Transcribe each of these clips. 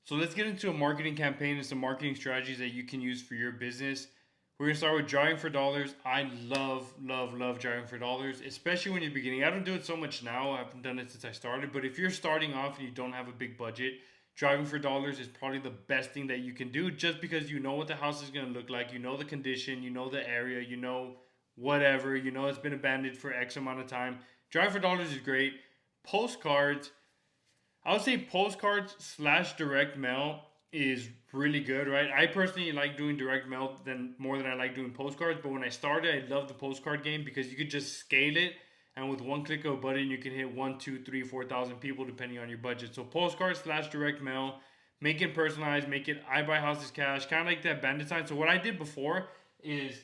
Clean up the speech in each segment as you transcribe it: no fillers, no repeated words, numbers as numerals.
So let's get into a marketing campaign and some marketing strategies that you can use for your business. We're gonna start with driving for dollars. I love driving for dollars, especially when you're beginning. I don't do it so much now. I haven't done it since I started. But if you're starting off and you don't have a big budget, driving for dollars is probably the best thing that you can do. Just because you know what the house is gonna look like, you know the condition, you know the area, you know whatever, you know it's been abandoned for X amount of time. Driving for dollars is great. Postcards, I would say postcards slash direct mail is really good, right? I personally like doing direct mail than more than I like doing postcards. But when I started, I loved the postcard game because you could just scale it, and with one click of a button, you can hit one, two, three, 4,000 people depending on your budget. So postcards slash direct mail, make it personalized, make it I buy houses cash, kind of like that bandit sign. So what I did before is,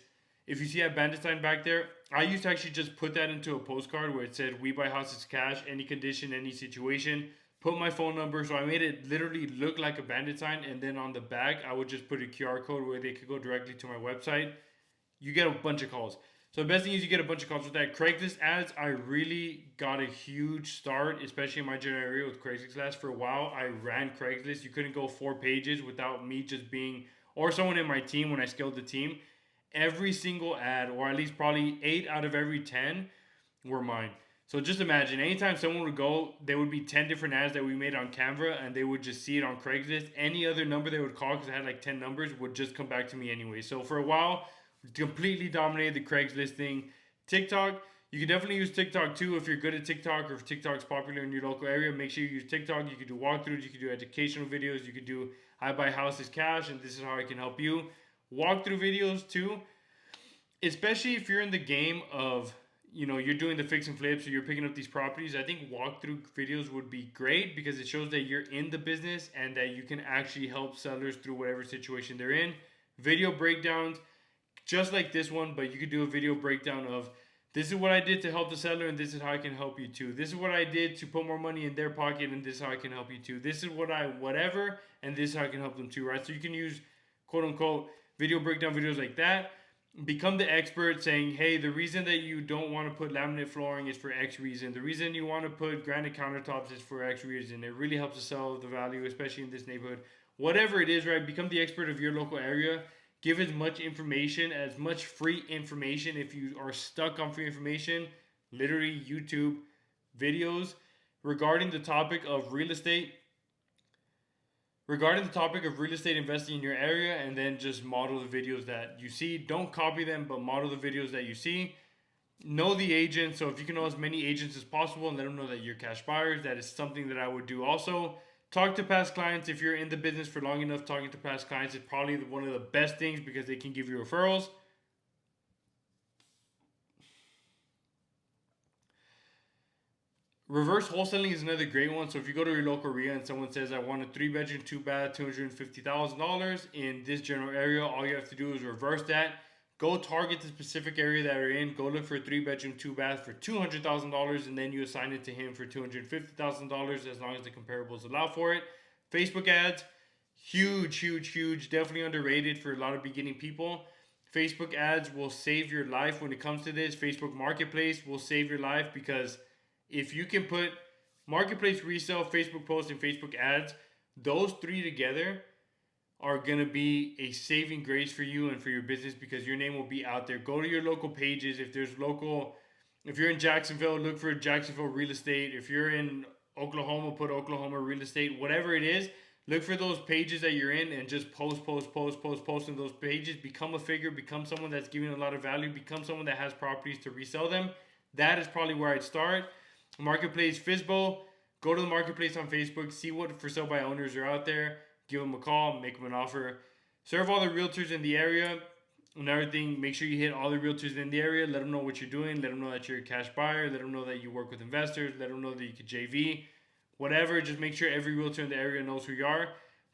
if you see that bandit sign back there, I used to actually just put that into a postcard where it said we buy houses cash, any condition, any situation, put my phone number. So I made it literally look like a bandit sign, and then on the back I would just put a QR code where they could go directly to my website. You get a bunch of calls. So the best thing is you get a bunch of calls with that. Craigslist ads, I really got a huge start, especially in my general area with Craigslist ads. For a while, I ran Craigslist. You couldn't go 4 pages without me just being, or someone in my team when I scaled the team. Every single ad, or at least probably 8 out of every 10, were mine. So just imagine, anytime someone would go, there would be 10 different ads that we made on Canva, and they would just see it on Craigslist. Any other number they would call, because I had like 10 numbers, would just come back to me anyway. So for a while, completely dominated the Craigslist thing. TikTok, you can definitely use TikTok too if you're good at TikTok, or if TikTok's popular in your local area. Make sure you use TikTok. You can do walkthroughs, you can do educational videos, you can do I buy houses cash, and this is how I can help you. Walkthrough videos too, especially if you're in the game of, you're doing the fix and flips or you're picking up these properties. I think walkthrough videos would be great because it shows that you're in the business and that you can actually help sellers through whatever situation they're in. Video breakdowns, just like this one, but you could do a video breakdown of, this is what I did to help the seller, and this is how I can help you too. This is what I did to put more money in their pocket, and this is how I can help you too. This is what I whatever, and this is how I can help them too, right? So you can use quote unquote video breakdown videos like that. Become the expert, saying, hey, the reason that you don't want to put laminate flooring is for X reason. The reason you want to put granite countertops is for X reason. It really helps to sell the value, especially in this neighborhood. Whatever it is, right? Become the expert of your local area. Give as much information, as much free information. If you are stuck on free information, literally YouTube videos regarding the topic of real estate, investing in your area, and then just model the videos that you see. Don't copy them, but model the videos that you see. Know the agent. So if you can know as many agents as possible and let them know that you're cash buyers, that is something that I would do also. Talk to past clients. If you're in the business for long enough, talking to past clients is probably one of the best things because they can give you referrals. Reverse wholesaling is another great one. So if you go to your local RIA and someone says, I want a 3 bedroom, 2 bath, $250,000 in this general area, all you have to do is reverse that. Go target the specific area that you're in. Go look for a 3 bedroom, 2 bath for $200,000, and then you assign it to him for $250,000 as long as the comparables allow for it. Facebook ads, huge. Definitely underrated for a lot of beginning people. Facebook ads will save your life when it comes to this. Facebook Marketplace will save your life because if you can put marketplace, resale, Facebook posts, and Facebook ads, those three together are going to be a saving grace for you and for your business because your name will be out there. Go to your local pages. If you're in Jacksonville, look for Jacksonville real estate. If you're in Oklahoma, put Oklahoma real estate. Whatever it is, look for those pages that you're in and just post on those pages. Become a figure, become someone that's giving a lot of value, become someone that has properties to resell them. That is probably where I'd start. Marketplace, Fizbo, go to the marketplace on Facebook, see what for sale by owners are out there, give them a call, make them an offer. Serve all the realtors in the area. Another thing, make sure you hit all the realtors in the area. Let them know what you're doing. Let them know that you're a cash buyer. Let them know that you work with investors. Let them know that you could JV. Whatever, just make sure every realtor in the area knows who you are.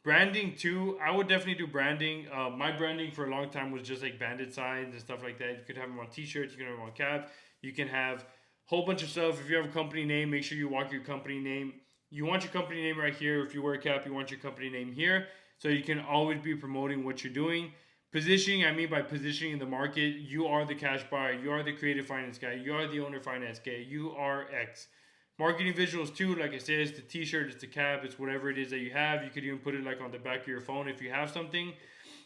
Branding too, I would definitely do branding. My branding for a long time was just like bandit signs and stuff like that. You could have them on t-shirts, you can have them on caps. You can have whole bunch of stuff. If you have a company name, make sure you walk your company name. You want your company name right here. If you wear a cap, you want your company name here. So you can always be promoting what you're doing. Positioning, I mean by positioning in the market, you are the cash buyer. You are the creative finance guy. You are the owner finance guy. You are X. Marketing visuals too, like I said, it's the t-shirt, it's the cap, it's whatever it is that you have. You could even put it like on the back of your phone if you have something.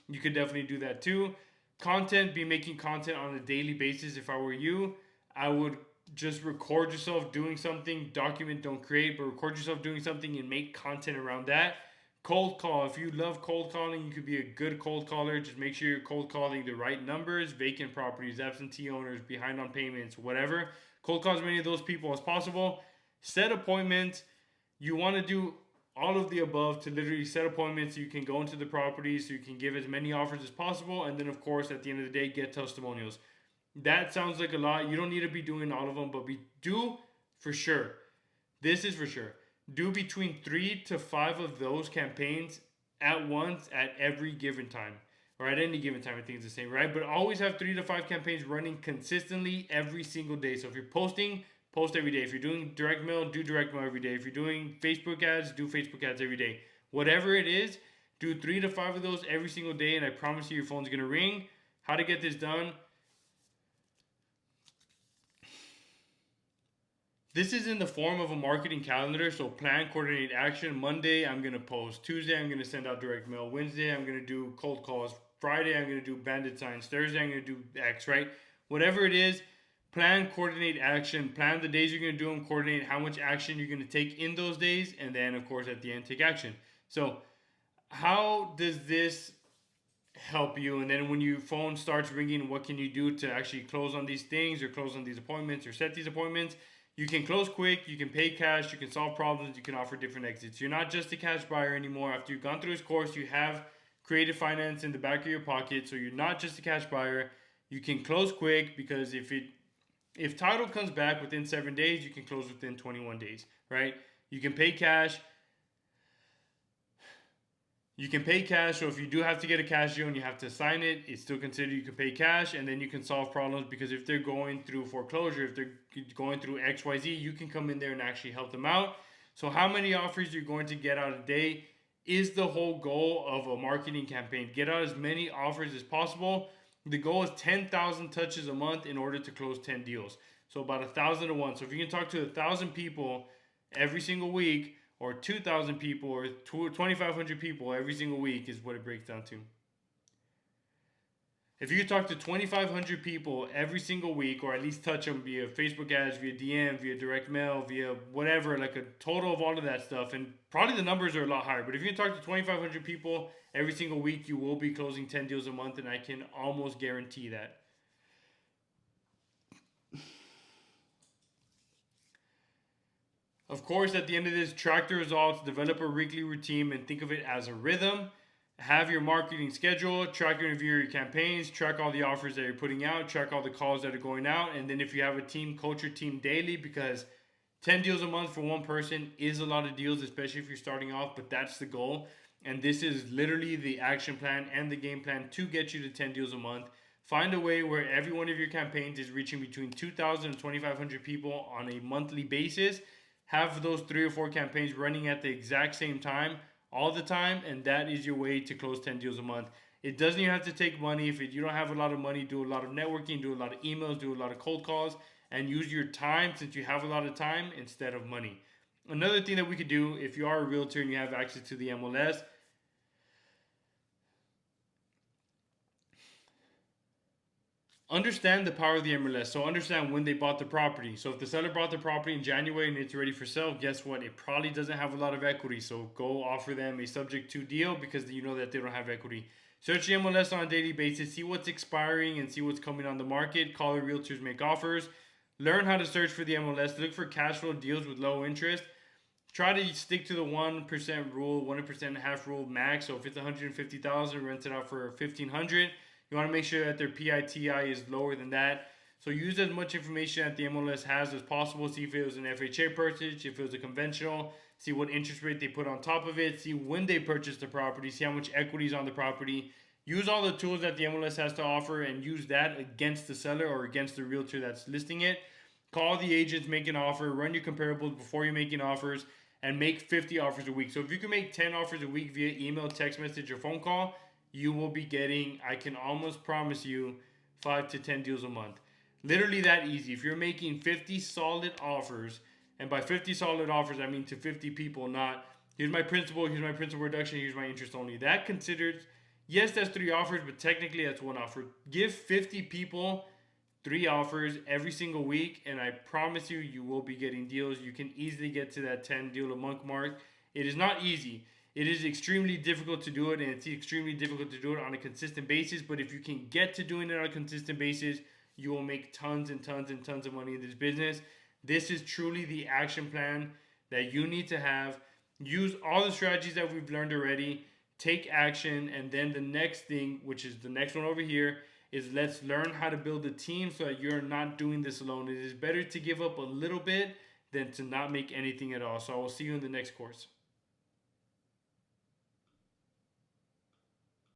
You could definitely do that too. Content, be making content on a daily basis. If I were you, I would just record yourself doing something, document, don't create, but record yourself doing something and make content around that. Cold call. If you love cold calling, you could be a good cold caller. Just make sure you're cold calling the right numbers, vacant properties, absentee owners, behind on payments, whatever. Cold call as many of those people as possible. Set appointments. You want to do all of the above to literally set appointments so you can go into the property, so you can give as many offers as possible. And then, of course, at the end of the day, get testimonials. That sounds like a lot. You don't need to be doing all of them, but we do for sure. This is for sure. Do between 3 to 5 of those campaigns at once at every given time. Or at any given time, I think it's the same, right? But always have 3 to 5 campaigns running consistently every single day. So if you're posting, post every day. If you're doing direct mail, do direct mail every day. If you're doing Facebook ads, do Facebook ads every day. Whatever it is, do 3 to 5 of those every single day, and I promise you your phone's gonna ring. How to get this done? This is in the form of a marketing calendar. So plan, coordinate action. Monday, I'm going to post. Tuesday, I'm going to send out direct mail. Wednesday, I'm going to do cold calls. Friday, I'm going to do bandit signs. Thursday, I'm going to do X, right? Whatever it is, plan, coordinate action. Plan the days you're going to do them, coordinate how much action you're going to take in those days. And then, of course, at the end, take action. So how does this help you? And then when your phone starts ringing, what can you do to actually close on these things or close on these appointments or set these appointments? You can close quick, you can pay cash, you can solve problems, you can offer different exits. You're not just a cash buyer anymore. After you've gone through this course, you have creative finance in the back of your pocket. So you're not just a cash buyer. You can close quick because if title comes back within 7 days, you can close within 21 days, right? You can pay cash. You can pay cash, so if you do have to get a cash deal and you have to sign it, it's still considered you can pay cash, and then you can solve problems because if they're going through foreclosure, if they're going through XYZ, you can come in there and actually help them out. So how many offers you're going to get out a day is the whole goal of a marketing campaign. Get out as many offers as possible. The goal is 10,000 touches a month in order to close 10 deals. So about 1,000 to 1. So if you can talk to 1,000 people every single week, or 2,000 people, or 2,500 people every single week is what it breaks down to. If you could talk to 2,500 people every single week, or at least touch them via Facebook ads, via DM, via direct mail, via whatever, like a total of all of that stuff, and probably the numbers are a lot higher, but if you can talk to 2,500 people every single week, you will be closing 10 deals a month, and I can almost guarantee that. Of course, at the end of this, track the results, develop a weekly routine, and think of it as a rhythm. Have your marketing schedule, track and review your campaigns, track all the offers that you're putting out, track all the calls that are going out, and then if you have a team, coach your team daily because 10 deals a month for one person is a lot of deals, especially if you're starting off, but that's the goal. And this is literally the action plan and the game plan to get you to 10 deals a month. Find a way where every one of your campaigns is reaching between 2,000 and 2,500 people on a monthly basis. Have those 3 or 4 campaigns running at the exact same time all the time, and that is your way to close 10 deals a month. It doesn't even have to take money. If you don't have a lot of money, do a lot of networking, do a lot of emails, do a lot of cold calls, and use your time since you have a lot of time instead of money. Another thing that we could do, if you are a realtor and you have access to the MLS, understand the power of the MLS. So understand when they bought the property. So if the seller bought the property in January and it's ready for sale, guess what? It probably doesn't have a lot of equity. So go offer them a subject to deal because you know that they don't have equity. Search the MLS on a daily basis. See what's expiring and see what's coming on the market. Call the realtors, make offers. Learn how to search for the MLS. Look for cash flow deals with low interest. Try to stick to the 1% rule, 1.5% rule max. So if it's 150,000, rent it out for 1,500. You want to make sure that their PITI is lower than that. So use as much information that the MLS has as possible. See if it was an FHA purchase, if it was a conventional. See what interest rate they put on top of it. See when they purchased the property. See how much equity is on the property. Use all the tools that the MLS has to offer and use that against the seller or against the realtor that's listing it. Call the agents, make an offer, run your comparables before you're making offers, and make 50 offers a week. So if you can make 10 offers a week via email, text message, or phone call, you will be getting, I can almost promise you, 5 to 10 deals a month. Literally that easy. If you're making 50 solid offers And by 50 solid offers, I mean to 50 people, not here's my principal reduction, here's my interest only. That considered, yes, that's 3 offers, but technically that's 1 offer. Give 50 people 3 offers every single week, and I promise you, you will be getting deals. You can easily get to that 10 deal a month mark. It is not easy. It is extremely difficult to do it, and it's extremely difficult to do it on a consistent basis. But if you can get to doing it on a consistent basis, you will make tons and tons and tons of money in this business. This is truly the action plan that you need to have. Use all the strategies that we've learned already. Take action, and then the next thing, which is the next one over here, is let's learn how to build a team so that you're not doing this alone. It is better to give up a little bit than to not make anything at all. So I will see you in the next course.